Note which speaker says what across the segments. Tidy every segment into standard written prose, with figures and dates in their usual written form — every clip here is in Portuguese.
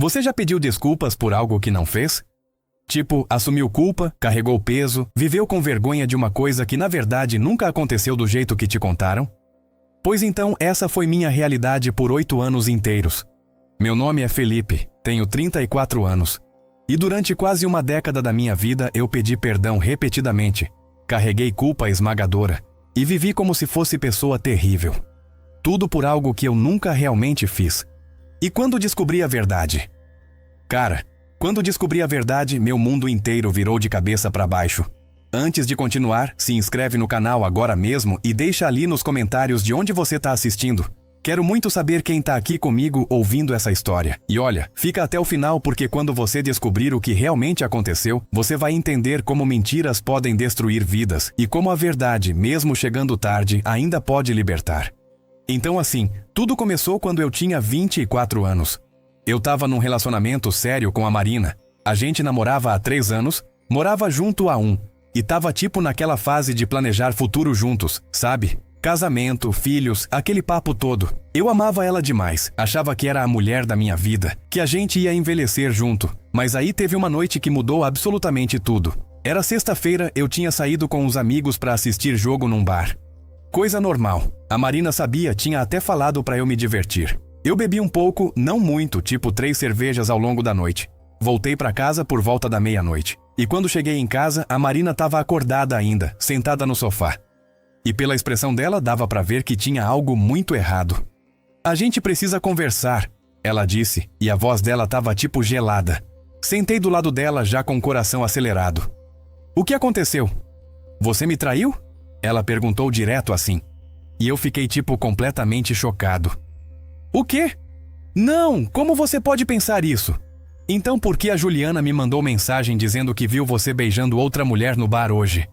Speaker 1: Você já pediu desculpas por algo que não fez? Tipo, assumiu culpa, carregou peso, viveu com vergonha de uma coisa que na verdade nunca aconteceu do jeito que te contaram? Pois então, essa foi minha realidade por 8 anos inteiros. Meu nome é Felipe, tenho 34 anos. E durante quase uma década da minha vida eu pedi perdão repetidamente, carreguei culpa esmagadora e vivi como se fosse pessoa terrível. Tudo por algo que eu nunca realmente fiz. E quando descobri a verdade? Cara, quando descobri a verdade, meu mundo inteiro virou de cabeça para baixo. Antes de continuar, se inscreve no canal agora mesmo e deixa ali nos comentários de onde você está assistindo. Quero muito saber quem tá aqui comigo ouvindo essa história. E olha, fica até o final porque quando você descobrir o que realmente aconteceu, você vai entender como mentiras podem destruir vidas e como a verdade, mesmo chegando tarde, ainda pode libertar. Então assim, tudo começou quando eu tinha 24 anos. Eu tava num relacionamento sério com a Marina. A gente namorava há 3 anos, morava junto há 1. E tava tipo naquela fase de planejar futuro juntos, sabe? Casamento, filhos, aquele papo todo. Eu amava ela demais, achava que era a mulher da minha vida, que a gente ia envelhecer junto. Mas aí teve uma noite que mudou absolutamente tudo. Era sexta-feira, eu tinha saído com uns amigos pra assistir jogo num bar. Coisa normal. A Marina sabia, tinha até falado pra eu me divertir. Eu bebi um pouco, não muito, tipo 3 cervejas ao longo da noite. Voltei pra casa por volta da meia-noite. E quando cheguei em casa, a Marina estava acordada ainda, sentada no sofá. E pela expressão dela, dava pra ver que tinha algo muito errado. A gente precisa conversar, ela disse, e a voz dela estava tipo gelada. Sentei do lado dela já com o coração acelerado. O que aconteceu? Você me traiu? Ela perguntou direto assim. E eu fiquei tipo completamente chocado. O quê? Não, como você pode pensar isso? Então por que a Juliana me mandou mensagem dizendo que viu você beijando outra mulher no bar hoje?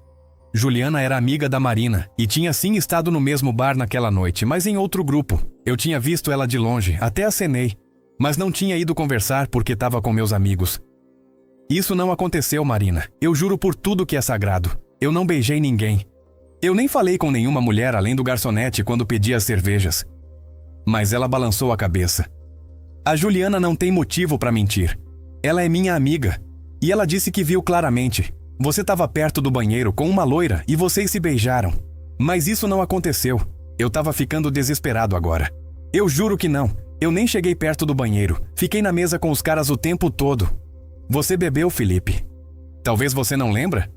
Speaker 1: Juliana era amiga da Marina e tinha sim estado no mesmo bar naquela noite, mas em outro grupo. Eu tinha visto ela de longe, até acenei, mas não tinha ido conversar porque estava com meus amigos. Isso não aconteceu, Marina. Eu juro por tudo que é sagrado. Eu não beijei ninguém. Eu nem falei com nenhuma mulher além do garçonete quando pedi as cervejas. Mas ela balançou a cabeça. A Juliana não tem motivo para mentir. Ela é minha amiga. E ela disse que viu claramente. Você estava perto do banheiro com uma loira e vocês se beijaram. Mas isso não aconteceu. Eu estava ficando desesperado agora. Eu juro que não. Eu nem cheguei perto do banheiro. Fiquei na mesa com os caras o tempo todo. Você bebeu, Felipe? Talvez você não lembra?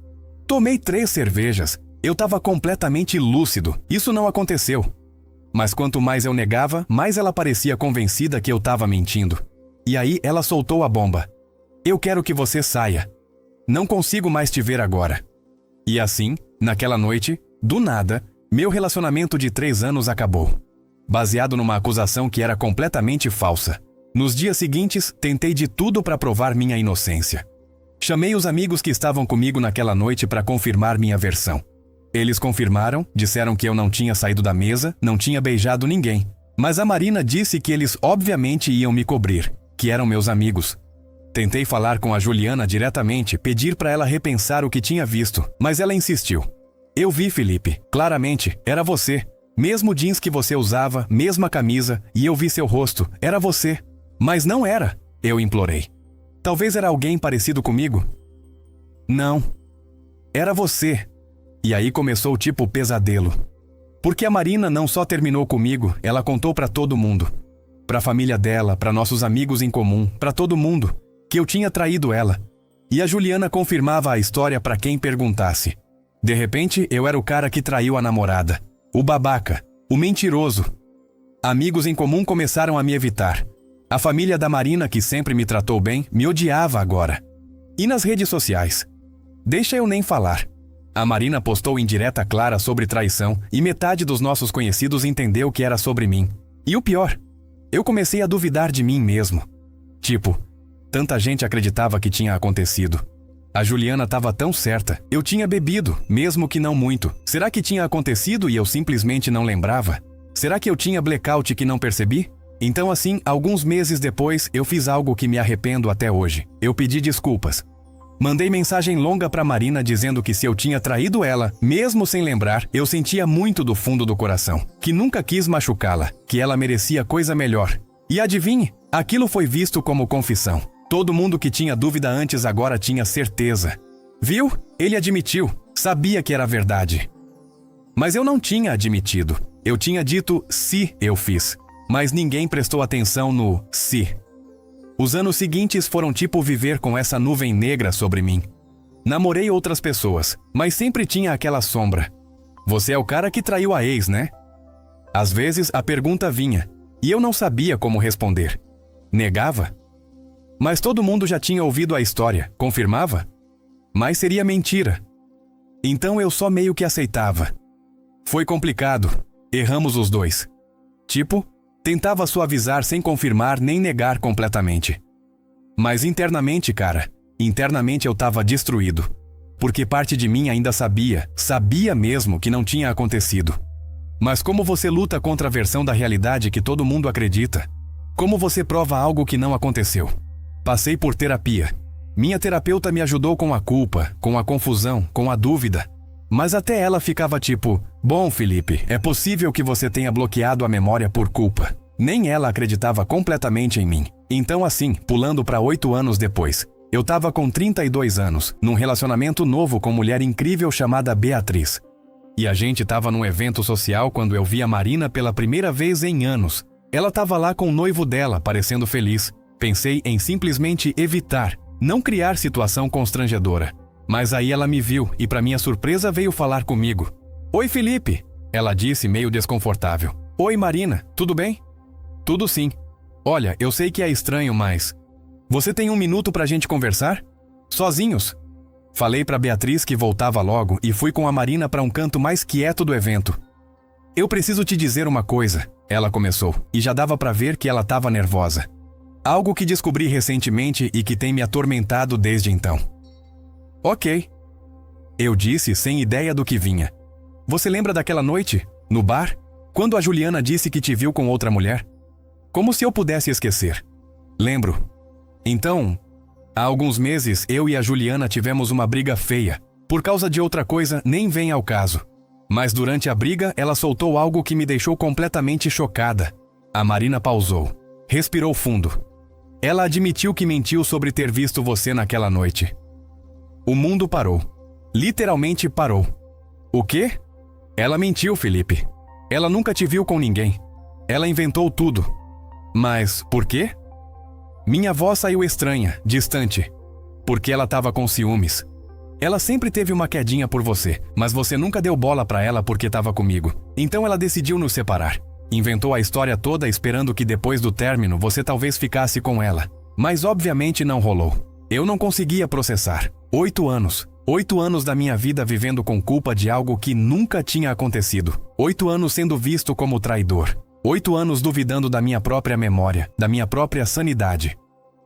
Speaker 1: Tomei 3 cervejas. Eu estava completamente lúcido. Isso não aconteceu. Mas quanto mais eu negava, mais ela parecia convencida que eu estava mentindo. E aí ela soltou a bomba. Eu quero que você saia. Não consigo mais te ver agora. E assim, naquela noite, do nada, meu relacionamento de 3 anos acabou. Baseado numa acusação que era completamente falsa. Nos dias seguintes, tentei de tudo para provar minha inocência. Chamei os amigos que estavam comigo naquela noite para confirmar minha versão. Eles confirmaram, disseram que eu não tinha saído da mesa, não tinha beijado ninguém. Mas a Marina disse que eles obviamente iam me cobrir, que eram meus amigos. Tentei falar com a Juliana diretamente, pedir para ela repensar o que tinha visto, mas ela insistiu. Eu vi, Felipe, claramente, era você. Mesmo jeans que você usava, mesma camisa, e eu vi seu rosto, era você. Mas não era, eu implorei. Talvez era alguém parecido comigo? Não. Era você. E aí começou tipo pesadelo. Porque a Marina não só terminou comigo, ela contou pra todo mundo. Pra família dela, pra nossos amigos em comum, pra todo mundo, que eu tinha traído ela. E a Juliana confirmava a história pra quem perguntasse. De repente, eu era o cara que traiu a namorada. O babaca. O mentiroso. Amigos em comum começaram a me evitar. A família da Marina, que sempre me tratou bem, me odiava agora. E nas redes sociais? Deixa eu nem falar. A Marina postou indireta clara sobre traição e metade dos nossos conhecidos entendeu que era sobre mim. E o pior, eu comecei a duvidar de mim mesmo. Tipo, tanta gente acreditava que tinha acontecido. A Juliana estava tão certa. Eu tinha bebido, mesmo que não muito. Será que tinha acontecido e eu simplesmente não lembrava? Será que eu tinha blackout que não percebi? Então assim, alguns meses depois, eu fiz algo que me arrependo até hoje. Eu pedi desculpas. Mandei mensagem longa pra Marina dizendo que se eu tinha traído ela, mesmo sem lembrar, eu sentia muito do fundo do coração, que nunca quis machucá-la, que ela merecia coisa melhor. E adivinhe, Aquilo foi visto como confissão. Todo mundo que tinha dúvida antes agora tinha certeza. Viu? Ele admitiu. Sabia que era verdade. Mas eu não tinha admitido. Eu tinha dito se eu fiz. Mas ninguém prestou atenção no se. Os anos seguintes foram tipo viver com essa nuvem negra sobre mim. Namorei outras pessoas, mas sempre tinha aquela sombra. Você é o cara que traiu a ex, né? Às vezes a pergunta vinha, e eu não sabia como responder. Negava? Mas todo mundo já tinha ouvido a história, confirmava? Mas seria mentira. Então eu só meio que aceitava. Foi complicado, erramos os dois. Tipo, tentava suavizar sem confirmar nem negar completamente. Mas internamente, cara, internamente eu tava destruído. Porque parte de mim ainda sabia mesmo que não tinha acontecido. Mas como você luta contra a versão da realidade que todo mundo acredita? Como você prova algo que não aconteceu? Passei por terapia. Minha terapeuta me ajudou com a culpa, com a confusão, com a dúvida. Mas até ela ficava tipo, bom, Felipe, é possível que você tenha bloqueado a memória por culpa. Nem ela acreditava completamente em mim. Então assim, pulando para 8 anos depois, eu tava com 32 anos, num relacionamento novo com mulher incrível chamada Beatriz. E a gente tava num evento social quando eu vi a Marina pela primeira vez em anos. Ela tava lá com o noivo dela, parecendo feliz. Pensei em simplesmente evitar, não criar situação constrangedora. Mas aí ela me viu e, para minha surpresa, veio falar comigo. Oi, Felipe, ela disse meio desconfortável. Oi, Marina, tudo bem? Tudo sim. Olha, eu sei que é estranho, mas... Você tem 1 minuto pra gente conversar? Sozinhos? Falei pra Beatriz que voltava logo e fui com a Marina para um canto mais quieto do evento. Eu preciso te dizer uma coisa, ela começou, e já dava pra ver que ela estava nervosa. Algo que descobri recentemente e que tem me atormentado desde então. Ok. Eu disse sem ideia do que vinha. Você lembra daquela noite, no bar, quando a Juliana disse que te viu com outra mulher? Como se eu pudesse esquecer. Lembro. Então, há alguns meses eu e a Juliana tivemos uma briga feia. Por causa de outra coisa, nem vem ao caso. Mas durante a briga, ela soltou algo que me deixou completamente chocada. A Marina pausou. Respirou fundo. Ela admitiu que mentiu sobre ter visto você naquela noite. O mundo parou. Literalmente parou. O quê? Ela mentiu, Felipe. Ela nunca te viu com ninguém. Ela inventou tudo. Mas por quê? Minha voz saiu estranha, distante. Porque ela estava com ciúmes. Ela sempre teve uma quedinha por você, mas você nunca deu bola pra ela porque estava comigo. Então ela decidiu nos separar. Inventou a história toda esperando que depois do término você talvez ficasse com ela. Mas obviamente não rolou. Eu não conseguia processar. 8 anos. 8 anos da minha vida vivendo com culpa de algo que nunca tinha acontecido. 8 anos sendo visto como traidor. 8 anos duvidando da minha própria memória, da minha própria sanidade.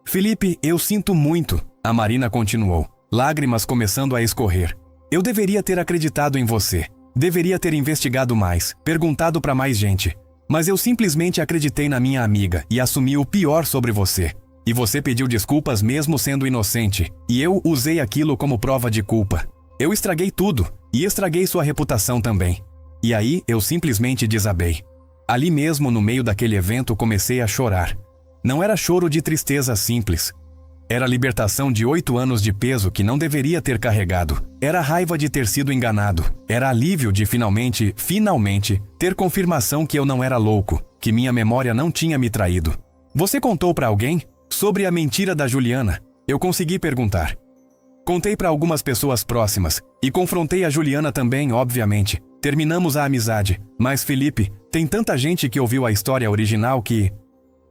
Speaker 1: Felipe, eu sinto muito, a Marina continuou, lágrimas começando a escorrer. Eu deveria ter acreditado em você. Deveria ter investigado mais, perguntado para mais gente. Mas eu simplesmente acreditei na minha amiga e assumi o pior sobre você. E você pediu desculpas mesmo sendo inocente. E eu usei aquilo como prova de culpa. Eu estraguei tudo. E estraguei sua reputação também. E aí eu simplesmente desabei. Ali mesmo, no meio daquele evento, comecei a chorar. Não era choro de tristeza simples. Era libertação de 8 anos de peso que não deveria ter carregado. Era raiva de ter sido enganado. Era alívio de finalmente, ter confirmação que eu não era louco, que minha memória não tinha me traído. Você contou pra alguém? Sobre a mentira da Juliana, eu consegui perguntar. Contei pra algumas pessoas próximas e confrontei a Juliana também, obviamente. Terminamos a amizade, mas Felipe, tem tanta gente que ouviu a história original que...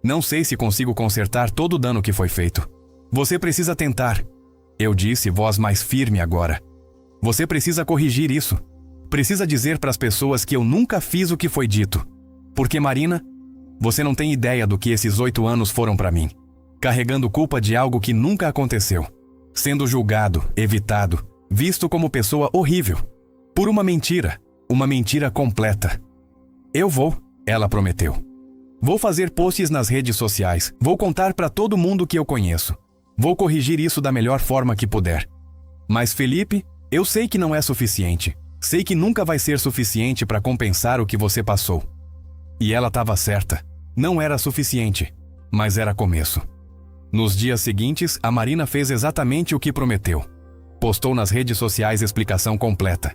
Speaker 1: Não sei se consigo consertar todo o dano que foi feito. Você precisa tentar. Eu disse, voz mais firme agora. Você precisa corrigir isso. Precisa dizer pras pessoas que eu nunca fiz o que foi dito. Porque, Marina, você não tem ideia do que esses 8 anos foram pra mim. Carregando culpa de algo que nunca aconteceu. Sendo julgado, evitado, visto como pessoa horrível. Por uma mentira completa. Eu vou, ela prometeu. Vou fazer posts nas redes sociais, vou contar pra todo mundo que eu conheço. Vou corrigir isso da melhor forma que puder. Mas Felipe, eu sei que não é suficiente. Sei que nunca vai ser suficiente pra compensar o que você passou. E ela estava certa. Não era suficiente. mas era começo. Nos dias seguintes, a Marina fez exatamente o que prometeu. Postou nas redes sociais explicação completa.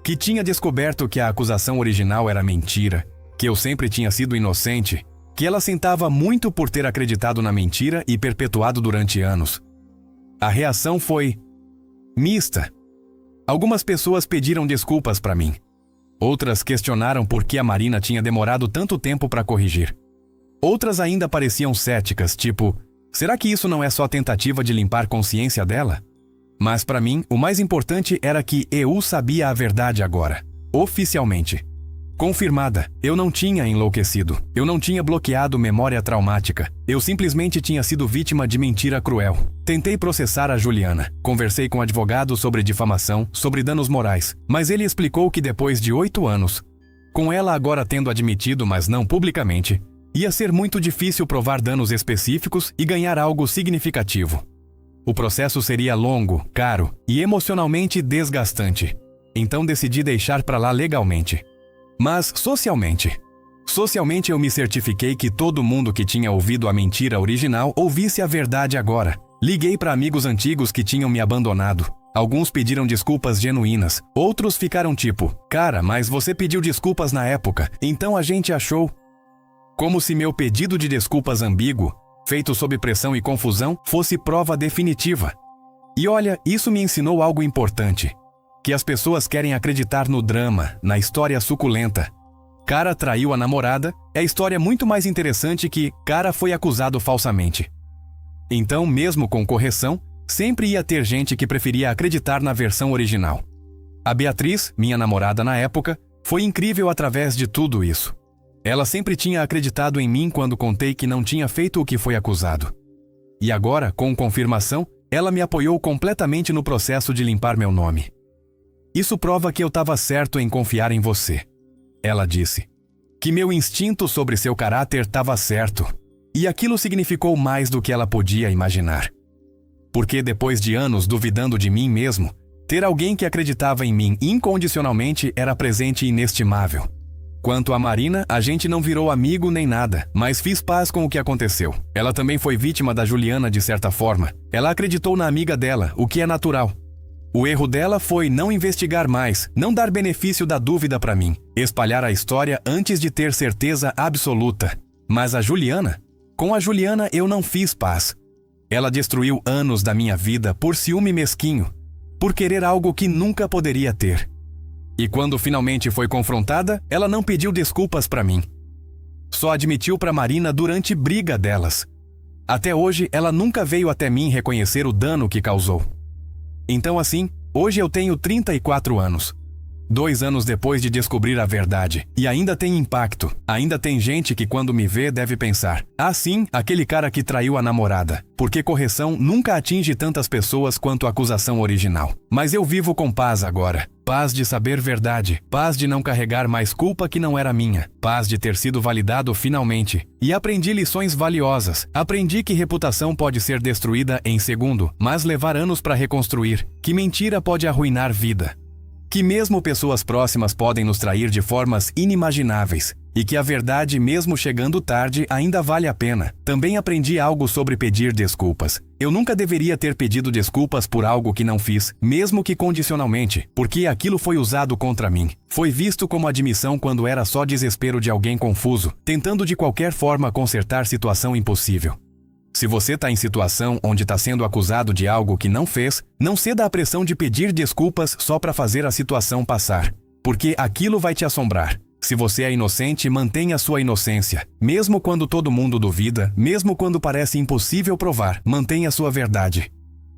Speaker 1: Que tinha descoberto que a acusação original era mentira, que eu sempre tinha sido inocente, que ela sentava muito por ter acreditado na mentira e perpetuado durante anos. A reação foi mista. Algumas pessoas pediram desculpas para mim. Outras questionaram por que a Marina tinha demorado tanto tempo para corrigir. Outras ainda pareciam céticas, tipo, será que isso não é só tentativa de limpar consciência dela? Mas para mim, o mais importante era que eu sabia a verdade agora, oficialmente. Confirmada, eu não tinha enlouquecido, eu não tinha bloqueado memória traumática, eu simplesmente tinha sido vítima de mentira cruel. Tentei processar a Juliana, conversei com advogados sobre difamação, sobre danos morais, mas ele explicou que depois de 8 anos, com ela agora tendo admitido, mas não publicamente, ia ser muito difícil provar danos específicos e ganhar algo significativo. O processo seria longo, caro e emocionalmente desgastante. Então decidi deixar para lá legalmente. Mas socialmente eu me certifiquei que todo mundo que tinha ouvido a mentira original ouvisse a verdade agora. Liguei para amigos antigos que tinham me abandonado. Alguns pediram desculpas genuínas, outros ficaram tipo, cara, mas você pediu desculpas na época, então a gente achou. Como se meu pedido de desculpas ambíguo, feito sob pressão e confusão, fosse prova definitiva. E olha, isso me ensinou algo importante. Que as pessoas querem acreditar no drama, na história suculenta. Cara traiu a namorada é a história muito mais interessante que cara foi acusado falsamente. Então, mesmo com correção, sempre ia ter gente que preferia acreditar na versão original. A Beatriz, minha namorada na época, foi incrível através de tudo isso. Ela sempre tinha acreditado em mim quando contei que não tinha feito o que foi acusado. E agora, com confirmação, ela me apoiou completamente no processo de limpar meu nome. Isso prova que eu estava certo em confiar em você. Ela disse. Que meu instinto sobre seu caráter estava certo. E aquilo significou mais do que ela podia imaginar. Porque depois de anos duvidando de mim mesmo, ter alguém que acreditava em mim incondicionalmente era presente inestimável. Quanto a Marina, a gente não virou amigo nem nada, mas fiz paz com o que aconteceu. Ela também foi vítima da Juliana de certa forma. Ela acreditou na amiga dela, o que é natural. O erro dela foi não investigar mais, não dar benefício da dúvida para mim, espalhar a história antes de ter certeza absoluta. Mas a Juliana? Com a Juliana eu não fiz paz. Ela destruiu anos da minha vida por ciúme mesquinho, por querer algo que nunca poderia ter. E quando finalmente foi confrontada, ela não pediu desculpas para mim. Só admitiu para Marina durante briga delas. Até hoje, ela nunca veio até mim reconhecer o dano que causou. Então assim, hoje eu tenho 34 anos. 2 anos depois de descobrir a verdade. E ainda tem impacto. Ainda tem gente que quando me vê deve pensar, ah sim, aquele cara que traiu a namorada. Porque correção nunca atinge tantas pessoas quanto a acusação original. Mas eu vivo com paz agora. Paz de saber verdade. Paz de não carregar mais culpa que não era minha. Paz de ter sido validado finalmente. E aprendi lições valiosas. Aprendi que reputação pode ser destruída em segundo, mas levar anos para reconstruir. Que mentira pode arruinar vida. Que mesmo pessoas próximas podem nos trair de formas inimagináveis. E que a verdade, mesmo chegando tarde, ainda vale a pena. Também aprendi algo sobre pedir desculpas. Eu nunca deveria ter pedido desculpas por algo que não fiz, mesmo que condicionalmente, porque aquilo foi usado contra mim. Foi visto como admissão quando era só desespero de alguém confuso, tentando de qualquer forma consertar situação impossível. Se você está em situação onde está sendo acusado de algo que não fez, não ceda à pressão de pedir desculpas só para fazer a situação passar, porque aquilo vai te assombrar. Se você é inocente, mantenha sua inocência. Mesmo quando todo mundo duvida, mesmo quando parece impossível provar, mantenha sua verdade.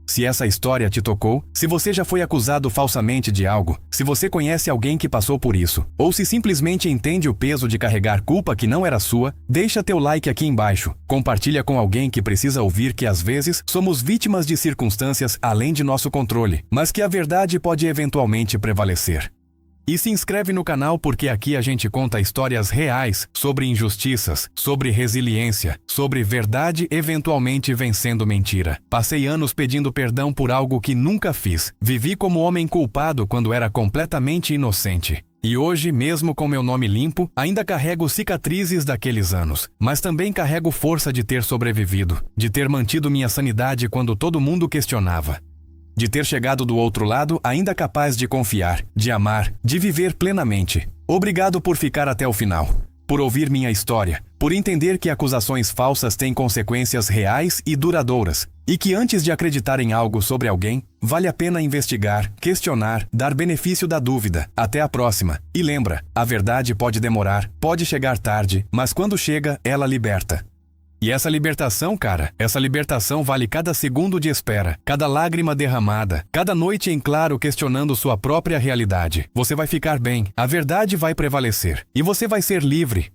Speaker 1: Se essa história te tocou, se você já foi acusado falsamente de algo, se você conhece alguém que passou por isso, ou se simplesmente entende o peso de carregar culpa que não era sua, deixa teu like aqui embaixo. Compartilha com alguém que precisa ouvir que às vezes somos vítimas de circunstâncias além de nosso controle, mas que a verdade pode eventualmente prevalecer. E se inscreve no canal porque aqui a gente conta histórias reais sobre injustiças, sobre resiliência, sobre verdade eventualmente vencendo mentira. Passei anos pedindo perdão por algo que nunca fiz. Vivi como homem culpado quando era completamente inocente. E hoje, mesmo com meu nome limpo, ainda carrego cicatrizes daqueles anos. Mas também carrego força de ter sobrevivido, de ter mantido minha sanidade quando todo mundo questionava. De ter chegado do outro lado ainda capaz de confiar, de amar, de viver plenamente. Obrigado por ficar até o final. Por ouvir minha história, por entender que acusações falsas têm consequências reais e duradouras, e que antes de acreditar em algo sobre alguém, vale a pena investigar, questionar, dar benefício da dúvida. Até a próxima. E lembra, a verdade pode demorar, pode chegar tarde, mas quando chega, ela liberta. E essa libertação, cara, essa libertação vale cada segundo de espera, cada lágrima derramada, cada noite em claro questionando sua própria realidade. Você vai ficar bem, a verdade vai prevalecer. E você vai ser livre,